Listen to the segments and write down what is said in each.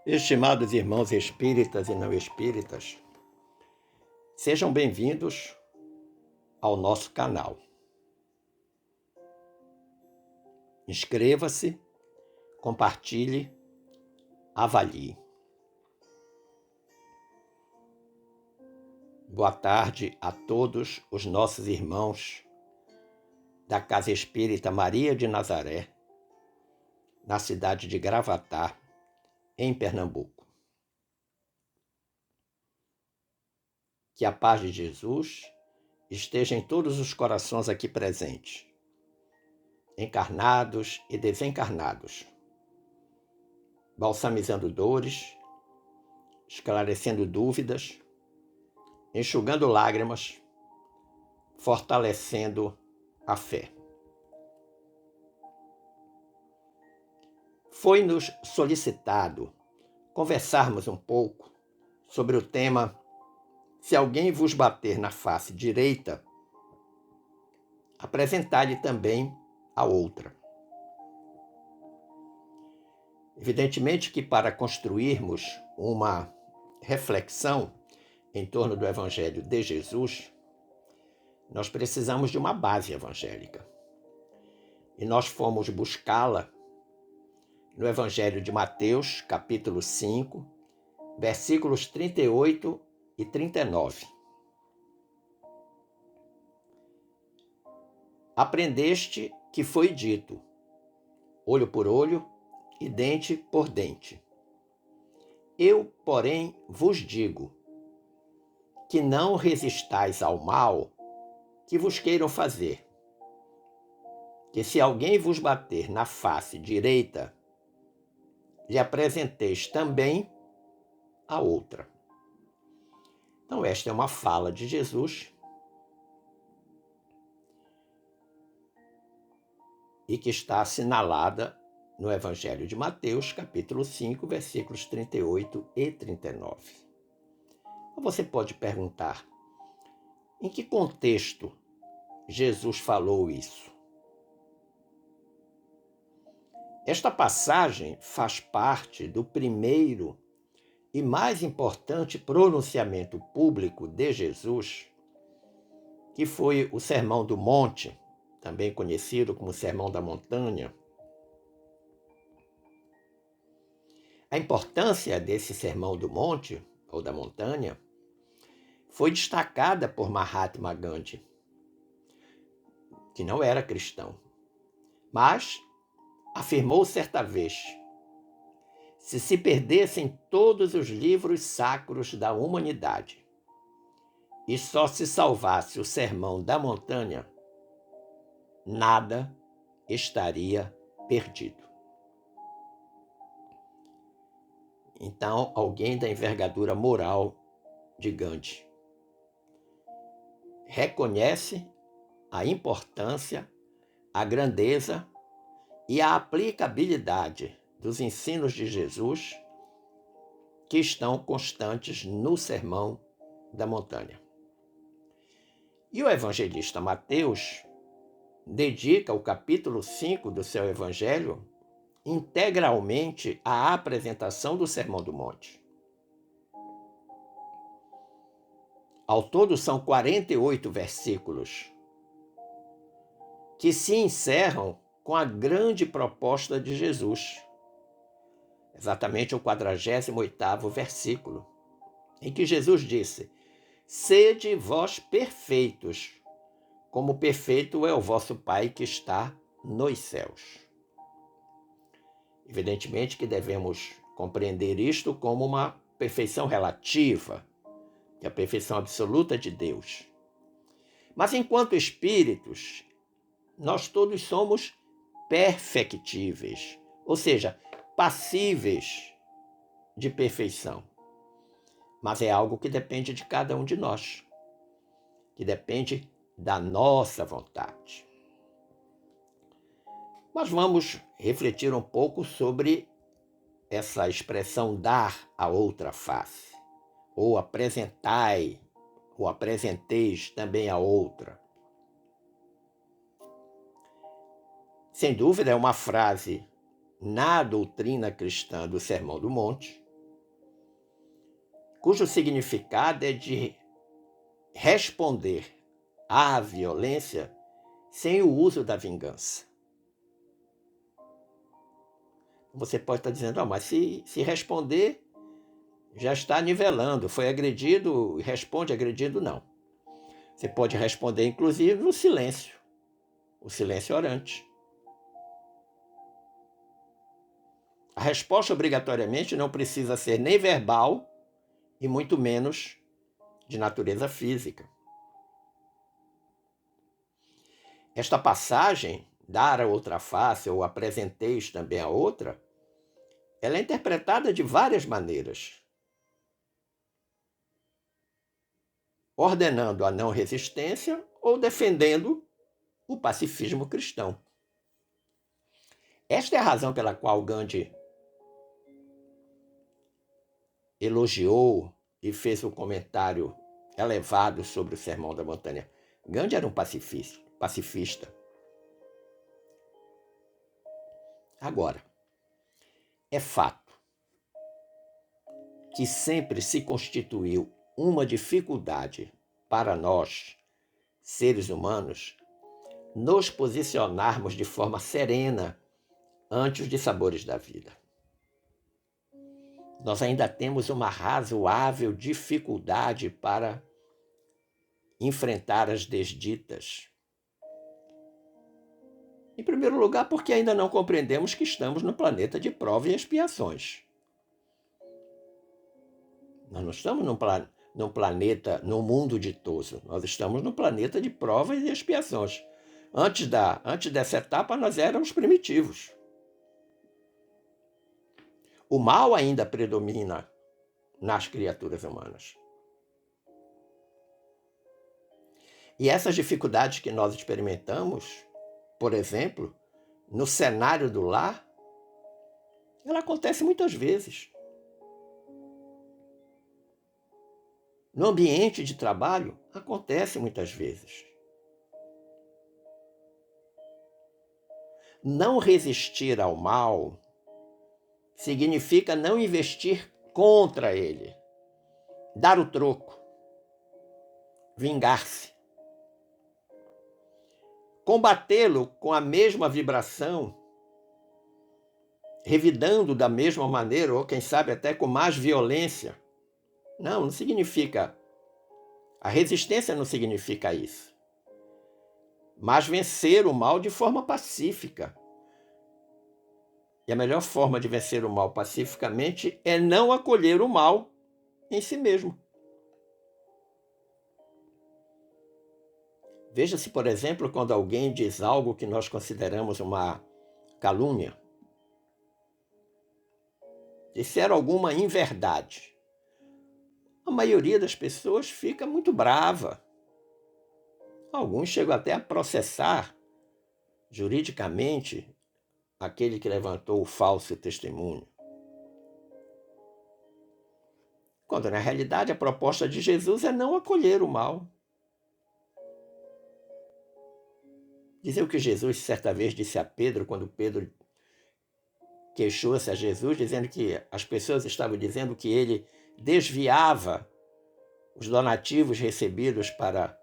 Estimados irmãos espíritas e não espíritas, sejam bem-vindos ao nosso canal. Inscreva-se, compartilhe, avalie. Boa tarde a todos os nossos irmãos da Casa Espírita Maria de Nazaré, na cidade de Gravatá, em Pernambuco. Que a paz de Jesus esteja em todos os corações aqui presentes, encarnados e desencarnados, balsamizando dores, esclarecendo dúvidas, enxugando lágrimas, fortalecendo a fé. Foi-nos solicitado conversarmos um pouco sobre o tema: se alguém vos bater na face direita, apresentai-lhe também a outra. Evidentemente que para construirmos uma reflexão em torno do Evangelho de Jesus, nós precisamos de uma base evangélica. E nós fomos buscá-la no Evangelho de Mateus, capítulo 5, versículos 38 e 39. Aprendeste que foi dito, olho por olho e dente por dente. Eu, porém, vos digo que não resistais ao mal que vos queiram fazer. Que se alguém vos bater na face direita, lhe apresenteis também a outra. Então, esta é uma fala de Jesus e que está assinalada no Evangelho de Mateus, capítulo 5, versículos 38 e 39. Você pode perguntar, em que contexto Jesus falou isso? Esta passagem faz parte do primeiro e mais importante pronunciamento público de Jesus, que foi o Sermão do Monte, também conhecido como Sermão da Montanha. A importância desse Sermão do Monte, ou da Montanha, foi destacada por Mahatma Gandhi, que não era cristão, mas afirmou certa vez: se perdessem todos os livros sacros da humanidade e só se salvasse o Sermão da Montanha, nada estaria perdido. Então, alguém da envergadura moral de Gandhi reconhece a importância, a grandeza e a aplicabilidade dos ensinos de Jesus que estão constantes no Sermão da Montanha. E o evangelista Mateus dedica o capítulo 5 do seu evangelho integralmente à apresentação do Sermão do Monte. Ao todo são 48 versículos que se encerram com a grande proposta de Jesus, exatamente o 48º versículo, em que Jesus disse: sede vós perfeitos, como perfeito é o vosso Pai que está nos céus. Evidentemente que devemos compreender isto como uma perfeição relativa, que é a perfeição absoluta de Deus. Mas enquanto espíritos, nós todos somos perfectíveis, ou seja, passíveis de perfeição. Mas é algo que depende de cada um de nós, que depende da nossa vontade. Mas vamos refletir um pouco sobre essa expressão dar a outra face, ou apresentai, ou apresenteis também a outra. Sem dúvida, é uma frase na doutrina cristã do Sermão do Monte, cujo significado é de responder à violência sem o uso da vingança. Você pode estar dizendo, mas se responder, já está nivelando, foi agredido, responde agredido, não. Você pode responder, inclusive, no silêncio, o silêncio orante. A resposta, obrigatoriamente, não precisa ser nem verbal e muito menos de natureza física. Esta passagem, dar a outra face ou apresenteis também a outra, ela é interpretada de várias maneiras, ordenando a não resistência ou defendendo o pacifismo cristão. Esta é a razão pela qual Gandhi elogiou e fez um comentário elevado sobre o Sermão da Montanha. Gandhi era um pacifista. Agora, é fato que sempre se constituiu uma dificuldade para nós, seres humanos, nos posicionarmos de forma serena ante os dissabores da vida. Nós ainda temos uma razoável dificuldade para enfrentar as desditas. Em primeiro lugar, porque ainda não compreendemos que estamos no planeta de prova e expiações. Nós não estamos num planeta, num mundo ditoso. Nós estamos no planeta de provas e expiações. Antes dessa etapa, nós éramos primitivos. O mal ainda predomina nas criaturas humanas. E essas dificuldades que nós experimentamos, por exemplo, no cenário do lar, ela acontece muitas vezes. No ambiente de trabalho, acontece muitas vezes. Não resistir ao mal significa não investir contra ele, dar o troco, vingar-se. Combatê-lo com a mesma vibração, revidando da mesma maneira, ou quem sabe até com mais violência. Não significa. A resistência não significa isso. Mas vencer o mal de forma pacífica. E a melhor forma de vencer o mal pacificamente é não acolher o mal em si mesmo. Veja-se, por exemplo, quando alguém diz algo que nós consideramos uma calúnia, disser alguma inverdade. A maioria das pessoas fica muito brava. Alguns chegam até a processar juridicamente aquele que levantou o falso testemunho. Quando, na realidade, a proposta de Jesus é não acolher o mal. Dizer o que Jesus certa vez disse a Pedro, quando Pedro queixou-se a Jesus, dizendo que as pessoas estavam dizendo que ele desviava os donativos recebidos para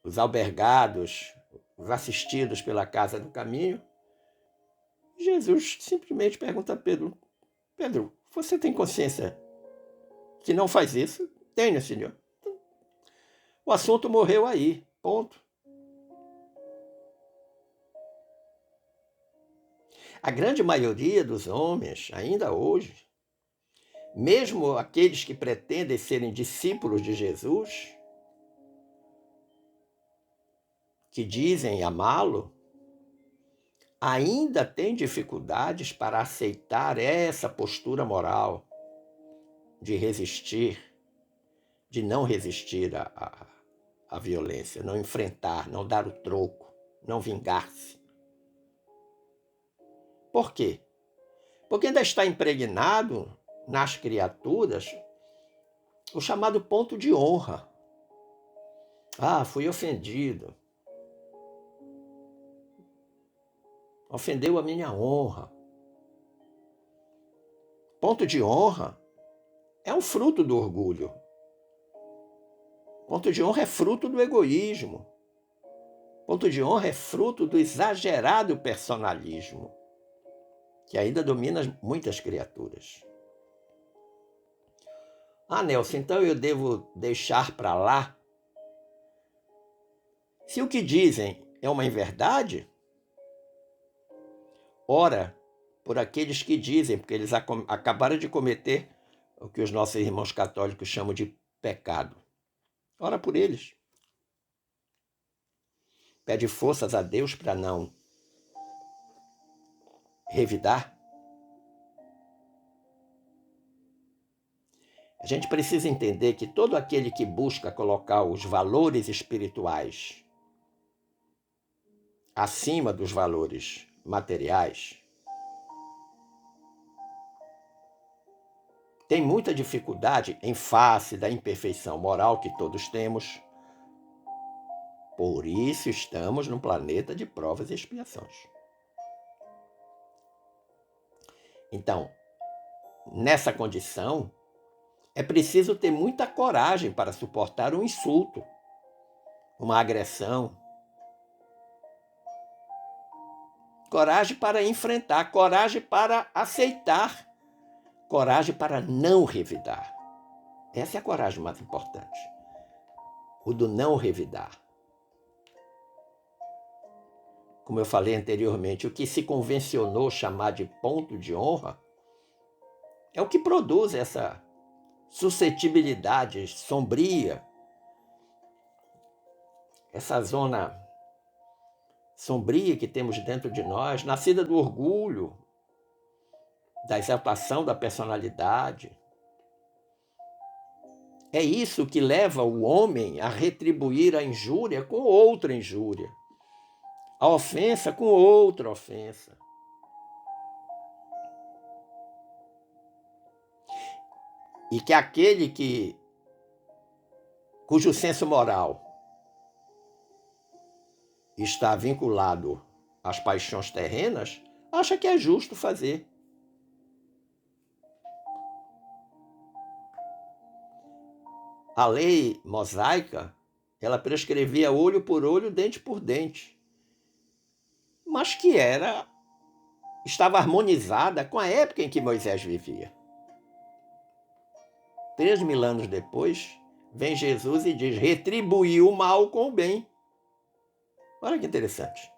os albergados, os assistidos pela Casa do Caminho. Jesus simplesmente pergunta a Pedro, Pedro, você tem consciência que não faz isso? Tenho, Senhor. O assunto morreu aí, ponto. A grande maioria dos homens, ainda hoje, mesmo aqueles que pretendem serem discípulos de Jesus, que dizem amá-lo, ainda têm dificuldades para aceitar essa postura moral de resistir, de não resistir à violência, não enfrentar, não dar o troco, não vingar-se. Por quê? Porque ainda está impregnado nas criaturas o chamado ponto de honra. Fui ofendido. Ofendeu a minha honra. Ponto de honra é um fruto do orgulho. Ponto de honra é fruto do egoísmo. Ponto de honra é fruto do exagerado personalismo, que ainda domina muitas criaturas. Ah, Nelson, então eu devo deixar para lá? Se o que dizem é uma inverdade, ora por aqueles que dizem, porque eles acabaram de cometer o que os nossos irmãos católicos chamam de pecado. Ora por eles. Pede forças a Deus para não revidar. A gente precisa entender que todo aquele que busca colocar os valores espirituais acima dos valores materiais tem muita dificuldade em face da imperfeição moral que todos temos. Por isso estamos num planeta de provas e expiações. Então, nessa condição, é preciso ter muita coragem para suportar um insulto, uma agressão. Coragem para enfrentar, coragem para aceitar, coragem para não revidar. Essa é a coragem mais importante. O do não revidar. Como eu falei anteriormente, o que se convencionou chamar de ponto de honra é o que produz essa suscetibilidade sombria, essa zona sombria que temos dentro de nós, nascida do orgulho, da exaltação da personalidade. É isso que leva o homem a retribuir a injúria com outra injúria, a ofensa com outra ofensa. E que aquele cujo senso moral está vinculado às paixões terrenas, acha que é justo fazer. A lei mosaica, ela prescrevia olho por olho, dente por dente, mas que estava harmonizada com a época em que Moisés vivia. 3.000 anos depois, vem Jesus e diz: retribuiu o mal com o bem. Olha que interessante.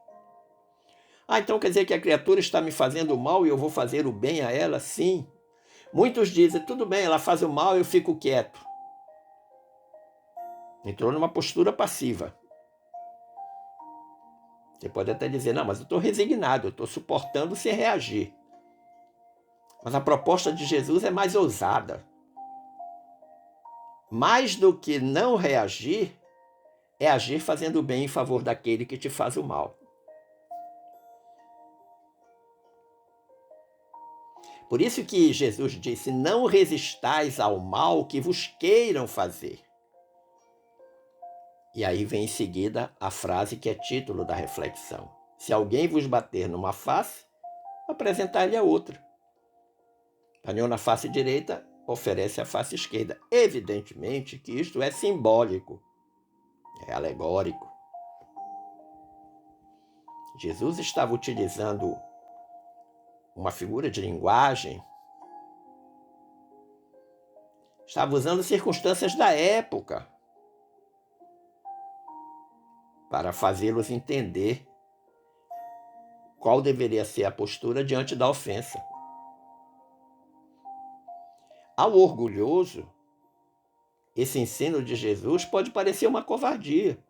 Ah, então quer dizer que a criatura está me fazendo mal e eu vou fazer o bem a ela? Sim. Muitos dizem: tudo bem, ela faz o mal, eu fico quieto. Entrou numa postura passiva. Você pode até dizer: não, mas eu estou resignado, eu estou suportando sem reagir. Mas a proposta de Jesus é mais ousada. Mais do que não reagir, é agir fazendo o bem em favor daquele que te faz o mal. Por isso que Jesus disse: não resistais ao mal que vos queiram fazer. E aí vem em seguida a frase que é título da reflexão: se alguém vos bater numa face, apresentai-lhe a outra. Apanhou na face direita, oferece a face esquerda. Evidentemente que isto é simbólico, é alegórico. Jesus estava utilizando uma figura de linguagem, estava usando circunstâncias da época para fazê-los entender qual deveria ser a postura diante da ofensa. Ao orgulhoso, esse ensino de Jesus pode parecer uma covardia.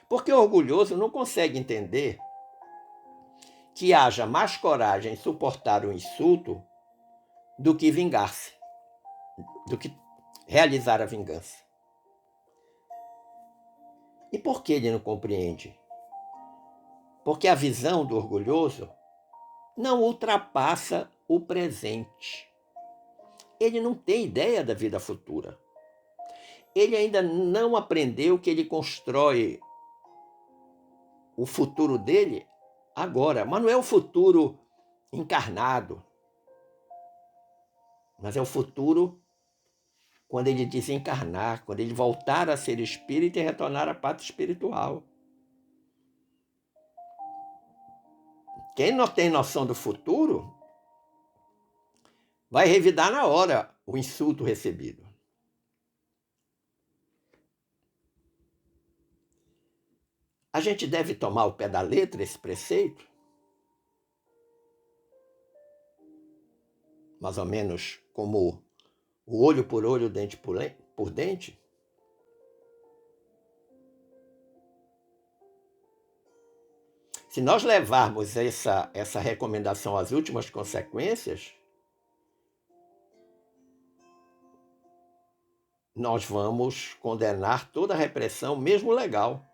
Porque o orgulhoso não consegue entender que haja mais coragem em suportar o insulto do que vingar-se, do que realizar a vingança. E por que ele não compreende? Porque a visão do orgulhoso não ultrapassa o presente. Ele não tem ideia da vida futura. Ele ainda não aprendeu que ele constrói o futuro dele agora, mas não é o futuro encarnado. mas é o futuro quando ele desencarnar, quando ele voltar a ser espírito e retornar à pátria espiritual. Quem não tem noção do futuro vai revidar na hora o insulto recebido. A gente deve tomar ao pé da letra esse preceito? Mais ou menos como o olho por olho, dente por dente? Se nós levarmos essa recomendação às últimas consequências, nós vamos condenar toda a repressão, mesmo legal,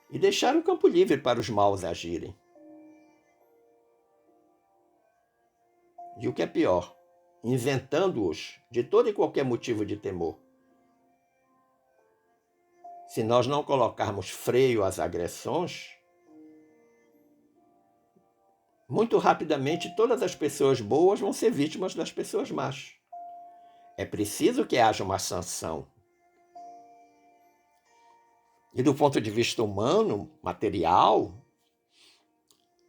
e deixar o campo livre para os maus agirem. E o que é pior, inventando-os de todo e qualquer motivo de temor. Se nós não colocarmos freio às agressões, muito rapidamente todas as pessoas boas vão ser vítimas das pessoas más. É preciso que haja uma sanção. E do ponto de vista humano, material,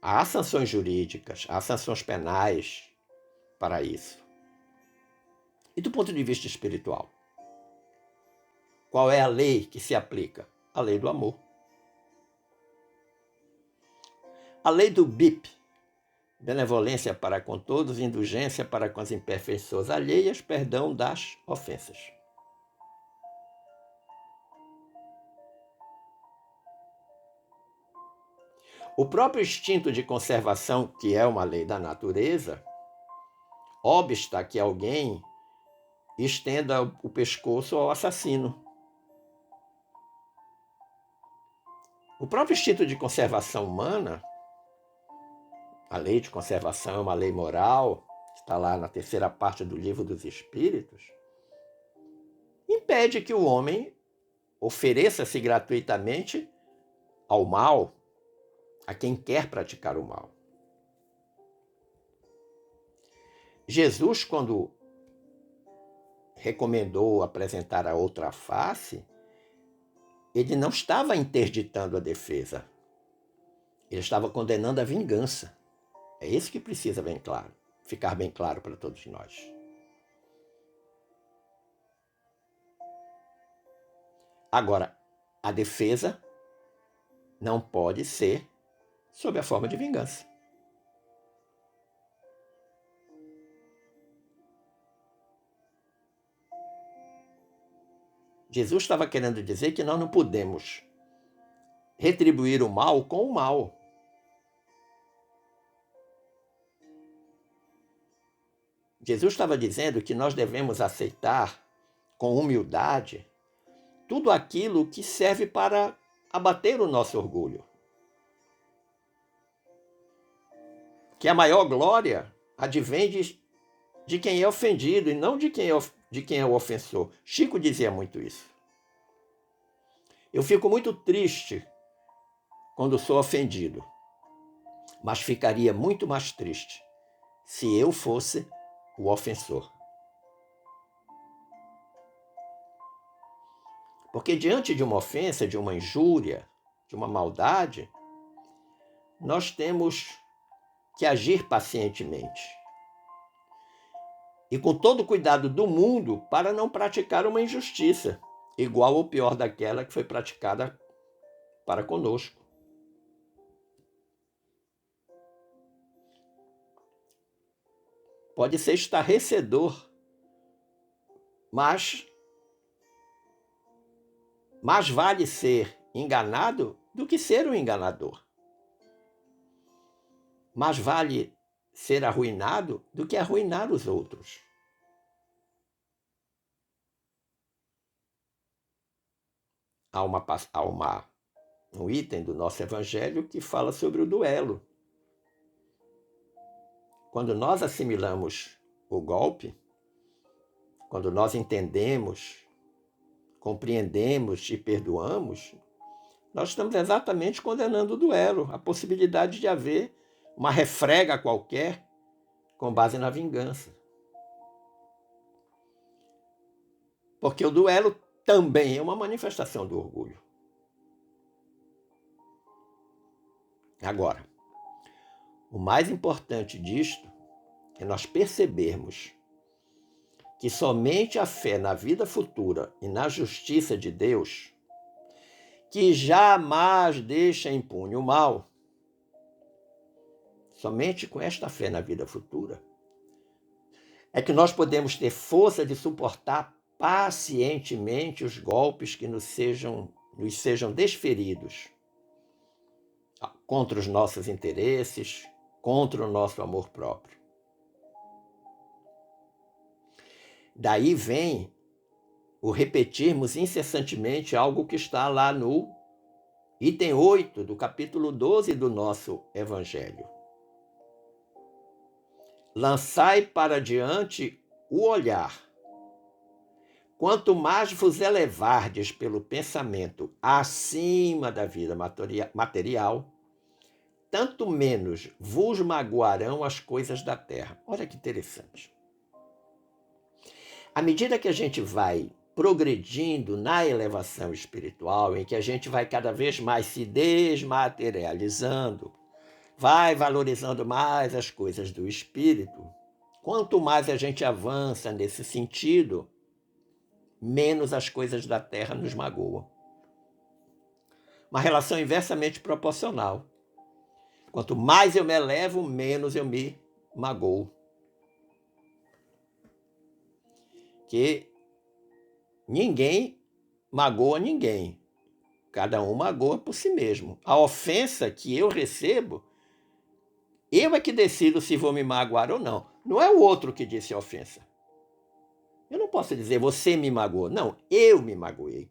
há sanções jurídicas, há sanções penais para isso. E do ponto de vista espiritual, qual é a lei que se aplica? A lei do amor. A lei do BIP, benevolência para com todos, indulgência para com as imperfeições alheias, perdão das ofensas. O próprio instinto de conservação, que é uma lei da natureza, obsta que alguém estenda o pescoço ao assassino. O próprio instinto de conservação humana, a lei de conservação é uma lei moral, está lá na terceira parte do Livro dos Espíritos, impede que o homem ofereça-se gratuitamente ao mal, a quem quer praticar o mal. Jesus, quando recomendou apresentar a outra face, ele não estava interditando a defesa. Ele estava condenando a vingança. É isso que precisa ficar bem claro para todos nós. Agora, a defesa não pode ser sob a forma de vingança. Jesus estava querendo dizer que nós não podemos retribuir o mal com o mal. Jesus estava dizendo que nós devemos aceitar com humildade tudo aquilo que serve para abater o nosso orgulho. Que a maior glória advém de quem é ofendido e não de quem é o ofensor. Chico dizia muito isso. Eu fico muito triste quando sou ofendido, mas ficaria muito mais triste se eu fosse o ofensor. Porque diante de uma ofensa, de uma injúria, de uma maldade, nós temos que agir pacientemente e com todo o cuidado do mundo para não praticar uma injustiça igual ou pior daquela que foi praticada para conosco. Pode ser estarrecedor, mas mais vale ser enganado do que ser um enganador. Mais vale ser arruinado do que arruinar os outros. Há um item do nosso evangelho que fala sobre o duelo. Quando nós assimilamos o golpe, quando nós entendemos, compreendemos e perdoamos, nós estamos exatamente condenando o duelo, a possibilidade de haver uma refrega qualquer com base na vingança. Porque o duelo também é uma manifestação do orgulho. Agora, o mais importante disto é nós percebermos que somente a fé na vida futura e na justiça de Deus, que jamais deixa impune o mal, somente com esta fé na vida futura, é que nós podemos ter força de suportar pacientemente os golpes que nos sejam desferidos contra os nossos interesses, contra o nosso amor próprio. Daí vem o repetirmos incessantemente algo que está lá no item 8 do capítulo 12 do nosso Evangelho. Lançai para diante o olhar. Quanto mais vos elevardes pelo pensamento acima da vida material, tanto menos vos magoarão as coisas da terra. Olha que interessante. À medida que a gente vai progredindo na elevação espiritual, em que a gente vai cada vez mais se desmaterializando, vai valorizando mais as coisas do espírito, quanto mais a gente avança nesse sentido, menos as coisas da terra nos magoam. Uma relação inversamente proporcional. Quanto mais eu me elevo, menos eu me magoo. Que ninguém magoa ninguém. Cada um magoa por si mesmo. A ofensa que eu recebo, eu é que decido se vou me magoar ou não. Não é o outro que disse a ofensa. Eu não posso dizer, você me magoou. Não, eu me magoei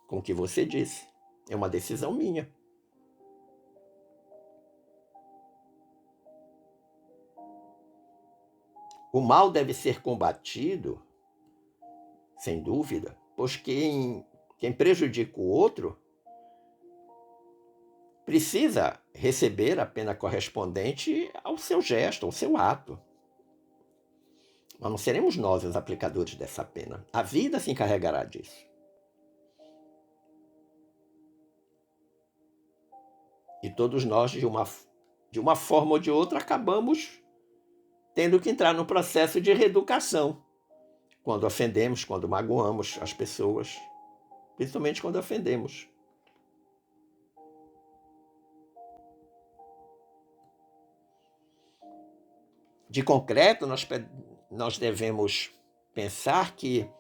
com o que você disse. É uma decisão minha. O mal deve ser combatido, sem dúvida, pois quem prejudica o outro precisa receber a pena correspondente ao seu gesto, ao seu ato. Mas não seremos nós os aplicadores dessa pena. A vida se encarregará disso. E todos nós, de uma forma ou de outra, acabamos tendo que entrar no processo de reeducação. Quando ofendemos, quando magoamos as pessoas, principalmente quando ofendemos. De concreto, nós devemos pensar que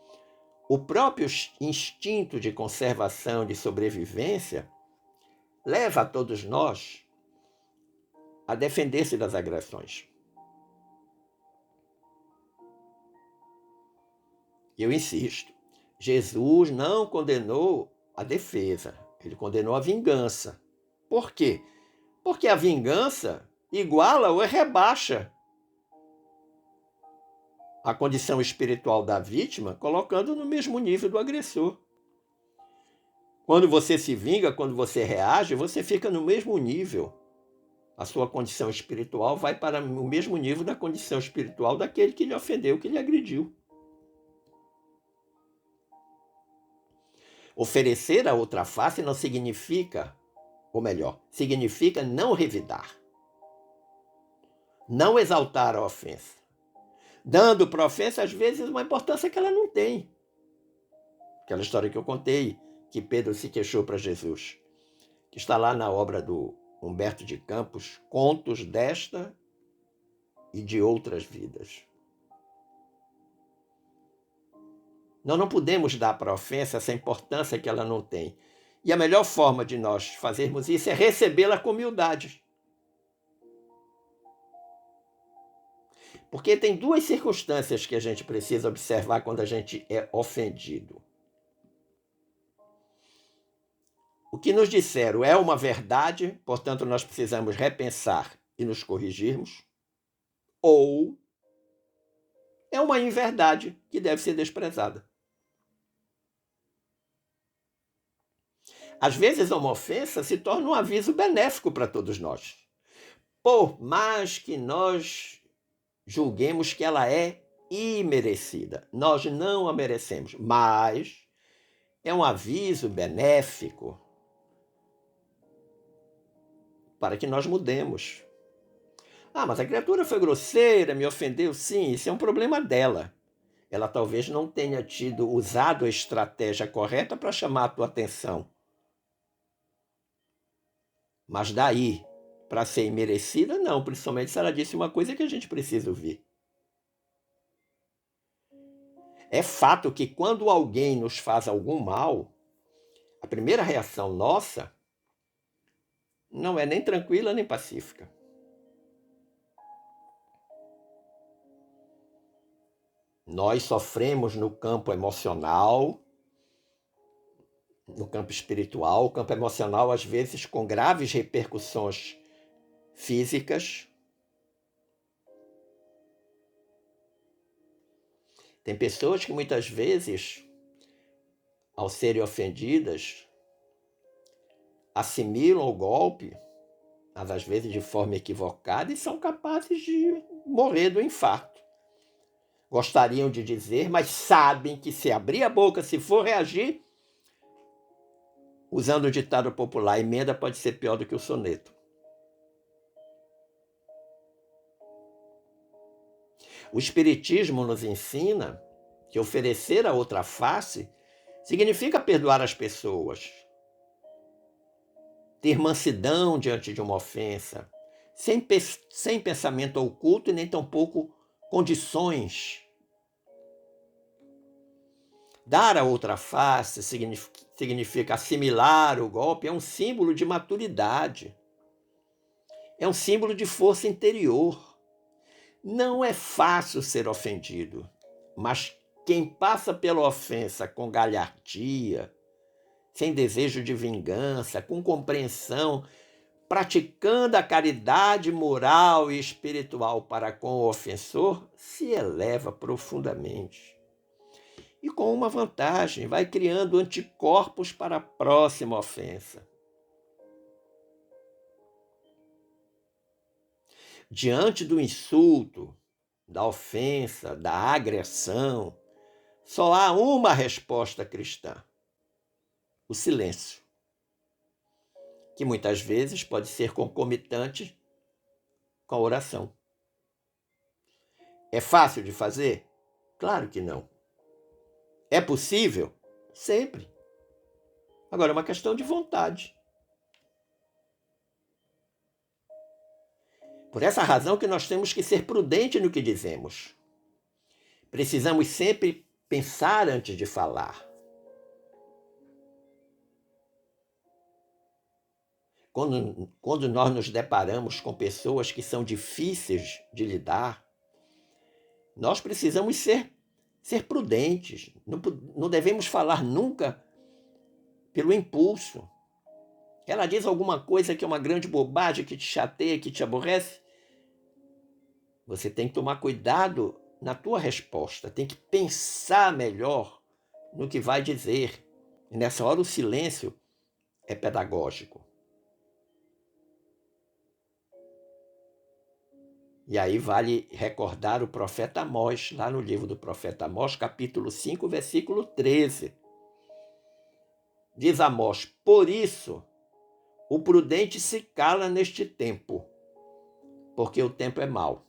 o próprio instinto de conservação, de sobrevivência, leva a todos nós a defender-se das agressões. Eu insisto, Jesus não condenou a defesa, ele condenou a vingança. Por quê? Porque a vingança iguala ou rebaixa a condição espiritual da vítima, colocando no mesmo nível do agressor. Quando você se vinga, quando você reage, você fica no mesmo nível. A sua condição espiritual vai para o mesmo nível da condição espiritual daquele que lhe ofendeu, que lhe agrediu. Oferecer a outra face não significa, ou melhor, significa não revidar. Não exaltar a ofensa. Dando para a ofensa, às vezes, uma importância que ela não tem. Aquela história que eu contei, que Pedro se queixou para Jesus, que está lá na obra do Humberto de Campos, Contos desta e de outras vidas. Nós não podemos dar para a ofensa essa importância que ela não tem. E a melhor forma de nós fazermos isso é recebê-la com humildade. Porque tem duas circunstâncias que a gente precisa observar quando a gente é ofendido. O que nos disseram é uma verdade, portanto nós precisamos repensar e nos corrigirmos, ou é uma inverdade que deve ser desprezada. Às vezes uma ofensa se torna um aviso benéfico para todos nós. Por mais que nós julguemos que ela é imerecida. Nós não a merecemos, mas é um aviso benéfico para que nós mudemos. Ah, mas a criatura foi grosseira, me ofendeu. Sim, isso é um problema dela. Ela talvez não tenha usado a estratégia correta para chamar a tua atenção. Mas daí, para ser imerecida, não, principalmente se ela disse uma coisa que a gente precisa ouvir. É fato que quando alguém nos faz algum mal, a primeira reação nossa não é nem tranquila nem pacífica. Nós sofremos no campo emocional, no campo espiritual, o campo emocional às vezes com graves repercussões físicas. Tem pessoas que muitas vezes, ao serem ofendidas, assimilam o golpe, mas às vezes de forma equivocada, e são capazes de morrer do infarto. Gostariam de dizer, mas sabem que se abrir a boca, se for reagir, usando o ditado popular, a emenda pode ser pior do que o soneto. O Espiritismo nos ensina que oferecer a outra face significa perdoar as pessoas, ter mansidão diante de uma ofensa, sem pensamento oculto e nem tampouco condições. Dar a outra face significa assimilar o golpe, é um símbolo de maturidade, é um símbolo de força interior. Não é fácil ser ofendido, mas quem passa pela ofensa com galhardia, sem desejo de vingança, com compreensão, praticando a caridade moral e espiritual para com o ofensor, se eleva profundamente. E com uma vantagem, vai criando anticorpos para a próxima ofensa. Diante do insulto, da ofensa, da agressão, só há uma resposta cristã: o silêncio, que muitas vezes pode ser concomitante com a oração. É fácil de fazer? Claro que não. É possível? Sempre. Agora é uma questão de vontade. Por essa razão que nós temos que ser prudentes no que dizemos. Precisamos sempre pensar antes de falar. Quando nós nos deparamos com pessoas que são difíceis de lidar, nós precisamos ser prudentes. Não devemos falar nunca pelo impulso. Ela diz alguma coisa que é uma grande bobagem, que te chateia, que te aborrece. Você tem que tomar cuidado na tua resposta, tem que pensar melhor no que vai dizer. E nessa hora o silêncio é pedagógico. E aí vale recordar o profeta Amós, lá no livro do profeta Amós, capítulo 5, versículo 13. Diz Amós: por isso o prudente se cala neste tempo, porque o tempo é mau.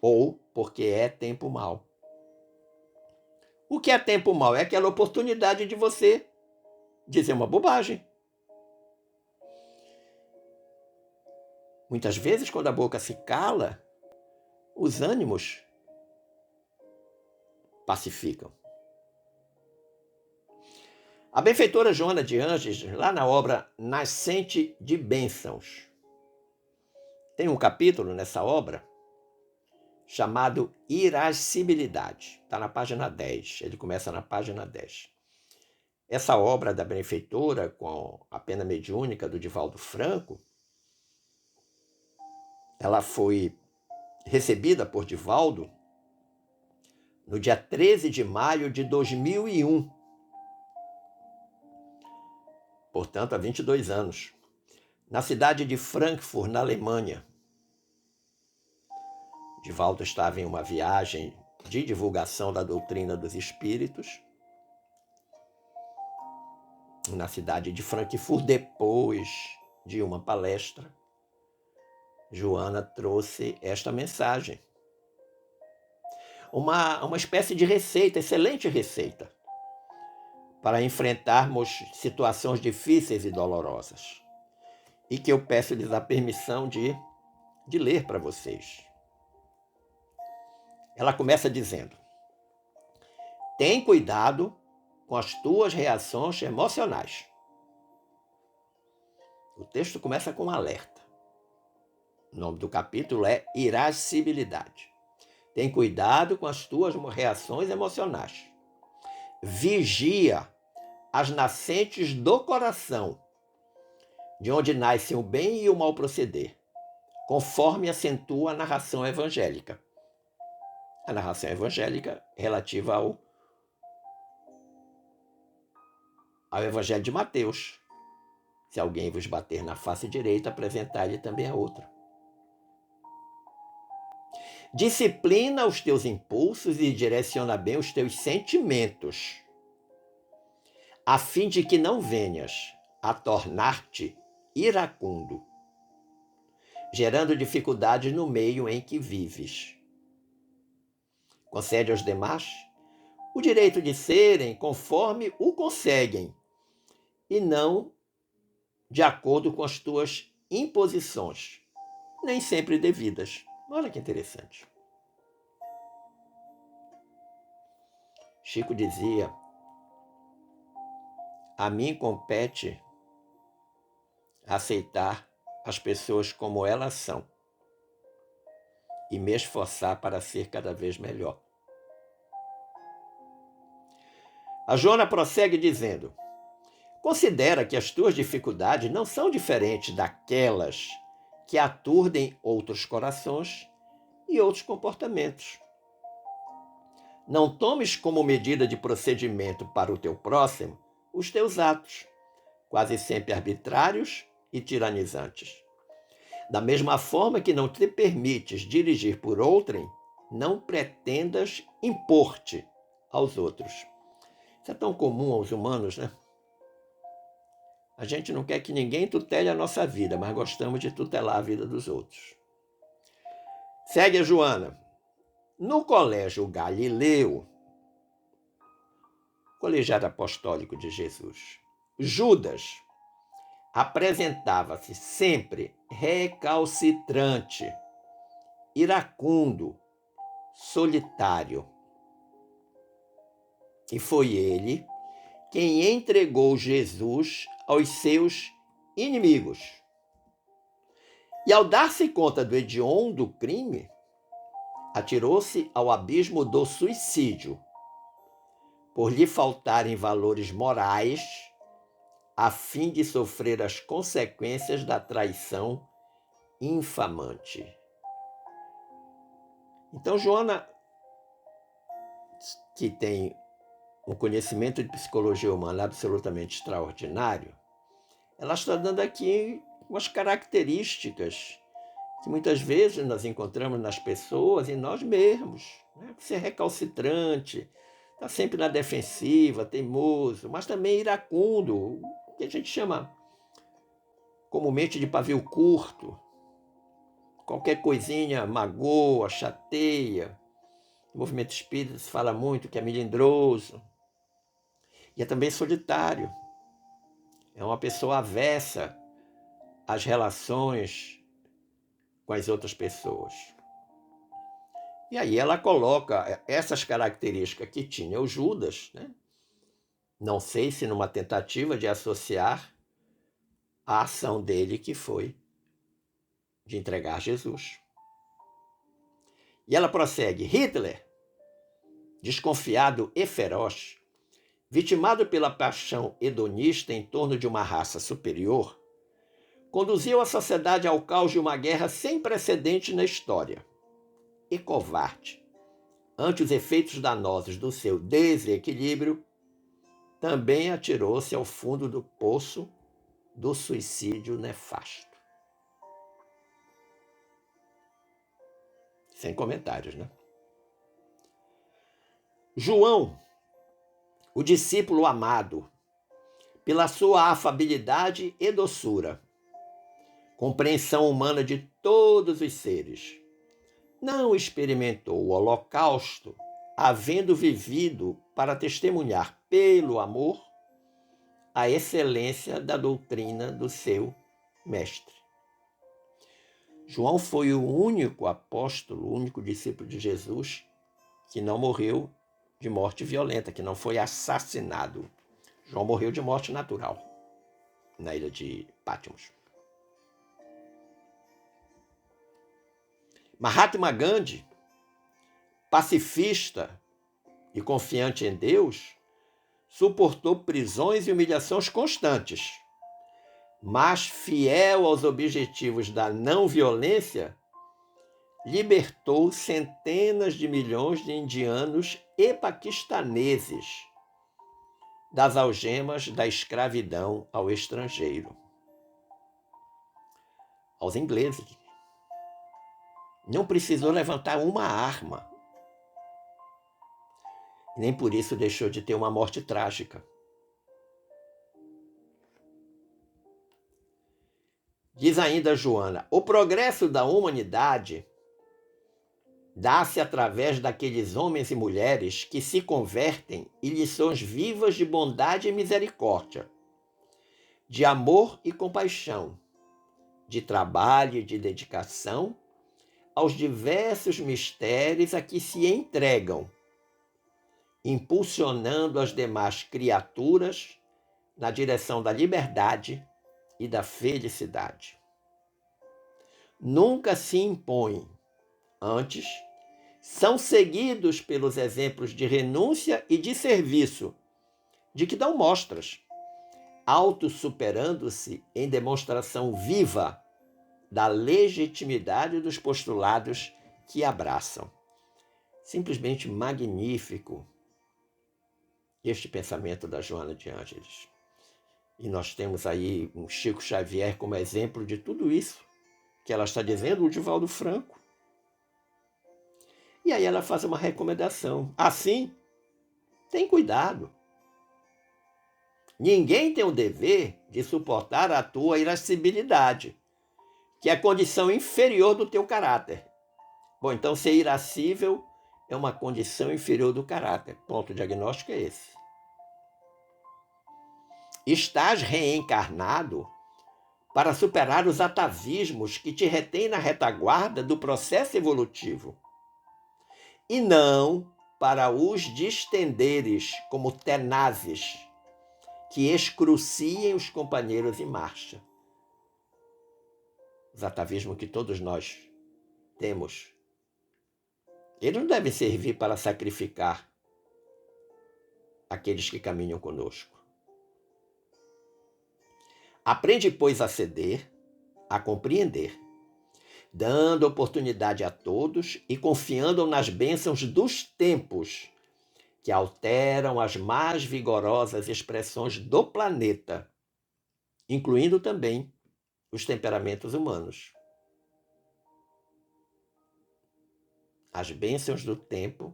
Ou porque é tempo mau. O que é tempo mau? É aquela oportunidade de você dizer uma bobagem. Muitas vezes, quando a boca se cala, os ânimos pacificam. A benfeitora Joana de Ângeles, lá na obra Nascente de Bênçãos, tem um capítulo nessa obra chamado Irascibilidade. Está na página 10. Ele começa na página 10. Essa obra da benfeitora, com a pena mediúnica do Divaldo Franco, ela foi recebida por Divaldo no dia 13 de maio de 2001. Portanto, há 22 anos, na cidade de Frankfurt, na Alemanha. Divaldo estava em uma viagem de divulgação da doutrina dos espíritos na cidade de Frankfurt. Depois de uma palestra, Joana trouxe esta mensagem. Uma espécie de receita, excelente receita, para enfrentarmos situações difíceis e dolorosas. E que eu peço-lhes a permissão de ler para vocês. Ela começa dizendo: tem cuidado com as tuas reações emocionais. O texto começa com um alerta. O nome do capítulo é Irascibilidade. Tem cuidado com as tuas reações emocionais. Vigia as nascentes do coração, de onde nascem o bem e o mal proceder, conforme acentua a narração evangélica. A narração evangélica relativa ao Evangelho de Mateus. Se alguém vos bater na face direita, apresentai-lhe também a outra. Disciplina os teus impulsos e direciona bem os teus sentimentos, a fim de que não venhas a tornar-te iracundo, gerando dificuldades no meio em que vives. Concede aos demais o direito de serem conforme o conseguem, e não de acordo com as tuas imposições, nem sempre devidas. Olha que interessante. Chico dizia: a mim compete aceitar as pessoas como elas são e me esforçar para ser cada vez melhor. A Joana prossegue dizendo: considera que as tuas dificuldades não são diferentes daquelas que aturdem outros corações e outros comportamentos. Não tomes como medida de procedimento para o teu próximo os teus atos, quase sempre arbitrários e tiranizantes. Da mesma forma que não te permites dirigir por outrem, não pretendas impor-te aos outros. Isso é tão comum aos humanos, né? A gente não quer que ninguém tutele a nossa vida, mas gostamos de tutelar a vida dos outros. Segue a Joana. No Colégio Galileu, Colegiado Apostólico de Jesus, Judas apresentava-se sempre recalcitrante, iracundo, solitário. E foi ele quem entregou Jesus aos seus inimigos. E ao dar-se conta do hediondo crime, atirou-se ao abismo do suicídio, por lhe faltarem valores morais, a fim de sofrer as consequências da traição infamante. Então, Joana, que tem um conhecimento de psicologia humana absolutamente extraordinário, ela está dando aqui umas características que muitas vezes nós encontramos nas pessoas e nós mesmos. Né? Ser recalcitrante, está sempre na defensiva, teimoso, mas também iracundo, o que a gente chama comumente de pavio curto. Qualquer coisinha magoa, chateia. O movimento espírita se fala muito que é melindroso. E é também solitário. É uma pessoa avessa às relações com as outras pessoas. E aí ela coloca essas características que tinha o Judas, né? Não sei se numa tentativa de associar a ação dele, que foi de entregar Jesus. E ela prossegue: Hitler, desconfiado e feroz, vitimado pela paixão hedonista em torno de uma raça superior, conduziu a sociedade ao caos de uma guerra sem precedente na história. E covarde, ante os efeitos danosos do seu desequilíbrio, também atirou-se ao fundo do poço do suicídio nefasto. Sem comentários, né? João, o discípulo amado, pela sua afabilidade e doçura, compreensão humana de todos os seres, não experimentou o holocausto, havendo vivido para testemunhar pelo amor a excelência da doutrina do seu mestre. João foi o único apóstolo, o único discípulo de Jesus que não morreu de morte violenta, que não foi assassinado. João morreu de morte natural na ilha de Patmos. Mahatma Gandhi, pacifista e confiante em Deus, suportou prisões e humilhações constantes, mas fiel aos objetivos da não violência, libertou centenas de milhões de indianos e paquistaneses das algemas da escravidão ao estrangeiro, aos ingleses. Não precisou levantar uma arma. Nem por isso deixou de ter uma morte trágica. Diz ainda Joana, o progresso da humanidade dá-se através daqueles homens e mulheres que se convertem em lições vivas de bondade e misericórdia, de amor e compaixão, de trabalho e de dedicação aos diversos mistérios a que se entregam, impulsionando as demais criaturas na direção da liberdade e da felicidade. Nunca se impõem, antes, são seguidos pelos exemplos de renúncia e de serviço, de que dão mostras, autossuperando-se em demonstração viva da legitimidade dos postulados que abraçam. Simplesmente magnífico este pensamento da Joana de Ângeles. E nós temos aí um Chico Xavier como exemplo de tudo isso que ela está dizendo, o Divaldo Franco. E aí ela faz uma recomendação. Assim, tem cuidado. Ninguém tem o dever de suportar a tua irascibilidade, que é a condição inferior do teu caráter. Bom, então ser irascível é uma condição inferior do caráter. Ponto diagnóstico é esse. Estás reencarnado para superar os atavismos que te retêm na retaguarda do processo evolutivo, e não para os distenderes como tenazes que excruciem os companheiros em marcha. Os atavismos que todos nós temos, eles não devem servir para sacrificar aqueles que caminham conosco. Aprende, pois, a ceder, a compreender, dando oportunidade a todos e confiando nas bênçãos dos tempos que alteram as mais vigorosas expressões do planeta, incluindo também os temperamentos humanos. As bênçãos do tempo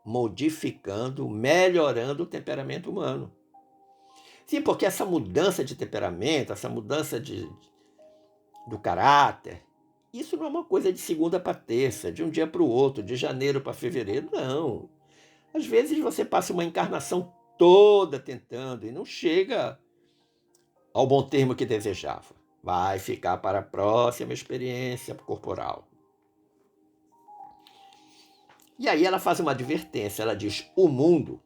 modificando, melhorando o temperamento humano. Sim, porque essa mudança de temperamento, essa mudança do caráter, isso não é uma coisa de segunda para terça, de um dia para o outro, de janeiro para fevereiro, não. Às vezes você passa uma encarnação toda tentando e não chega ao bom termo que desejava. Vai ficar para a próxima experiência corporal. E aí ela faz uma advertência, ela diz, o mundo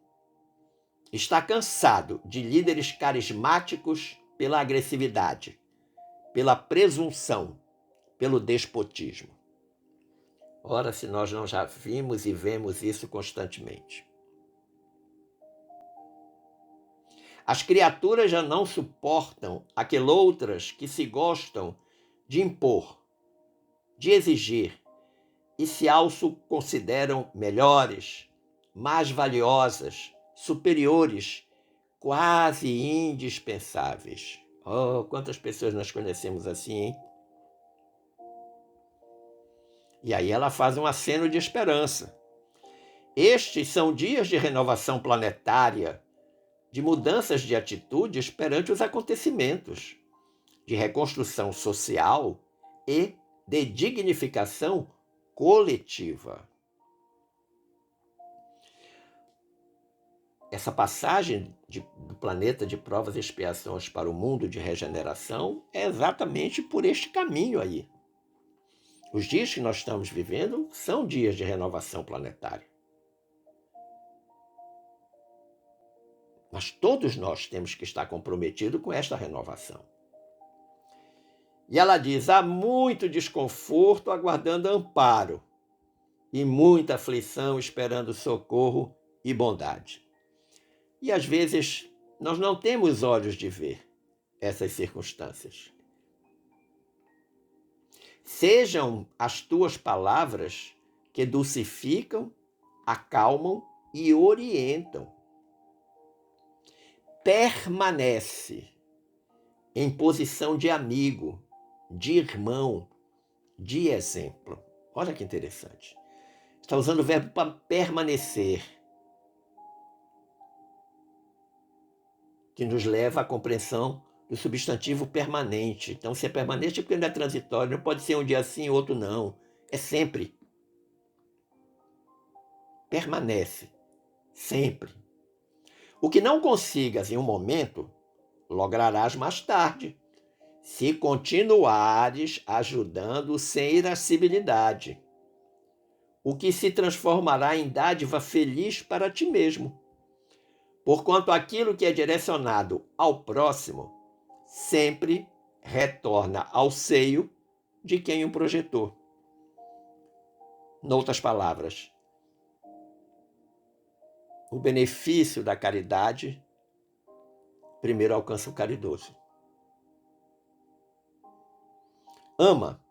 está cansado de líderes carismáticos pela agressividade, pela presunção, pelo despotismo. Ora, se nós não já vimos e vemos isso constantemente. As criaturas já não suportam aqueloutras que se gostam de impor, de exigir, e se consideram melhores, mais valiosas, superiores, quase indispensáveis. Oh, quantas pessoas nós conhecemos assim, hein? E aí ela faz um aceno de esperança. Estes são dias de renovação planetária, de mudanças de atitudes perante os acontecimentos, de reconstrução social e de dignificação coletiva. Essa passagem do planeta de provas e expiações para o mundo de regeneração é exatamente por este caminho aí. Os dias que nós estamos vivendo são dias de renovação planetária. Mas todos nós temos que estar comprometidos com esta renovação. E ela diz: há muito desconforto aguardando amparo e muita aflição esperando socorro e bondade. E às vezes nós não temos olhos de ver essas circunstâncias. Sejam as tuas palavras que dulcificam, acalmam e orientam. Permanece em posição de amigo, de irmão, de exemplo. Olha que interessante. Está usando o verbo para permanecer, que nos leva à compreensão do substantivo permanente. Então, se é permanente, porque não é transitório, não pode ser um dia sim, outro não. É sempre. Permanece. Sempre. O que não consigas em um momento, lograrás mais tarde, se continuares ajudando sem irascibilidade, o que se transformará em dádiva feliz para ti mesmo. Porquanto aquilo que é direcionado ao próximo sempre retorna ao seio de quem o projetou. Noutras palavras, o benefício da caridade primeiro alcança o caridoso. Ama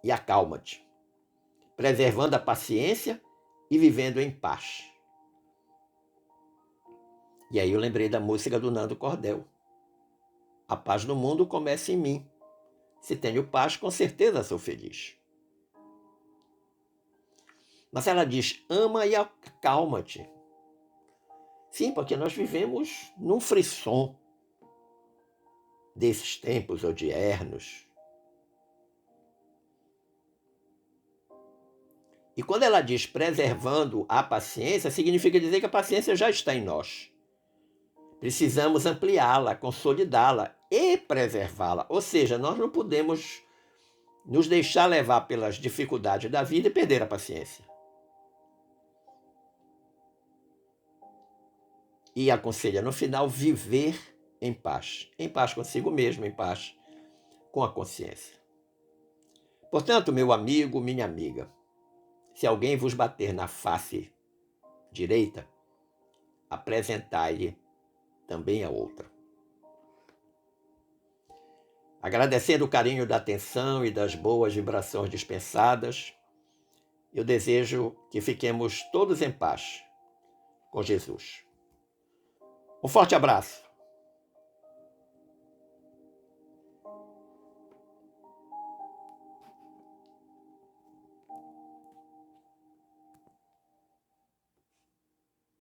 e acalma-te, preservando a paciência e vivendo em paz. E aí eu lembrei da música do Nando Cordel. A paz no mundo começa em mim. Se tenho paz, com certeza sou feliz. Mas ela diz: ama e acalma-te. Sim, porque nós vivemos num frisson desses tempos odiernos. E quando ela diz preservando a paciência, significa dizer que a paciência já está em nós. Precisamos ampliá-la, consolidá-la e preservá-la. Ou seja, nós não podemos nos deixar levar pelas dificuldades da vida e perder a paciência. E aconselha no final viver em paz consigo mesmo, em paz com a consciência. Portanto, meu amigo, minha amiga, se alguém vos bater na face direita, apresentai-lhe também a outra. Agradecendo o carinho da atenção e das boas vibrações dispensadas, eu desejo que fiquemos todos em paz com Jesus. Um forte abraço.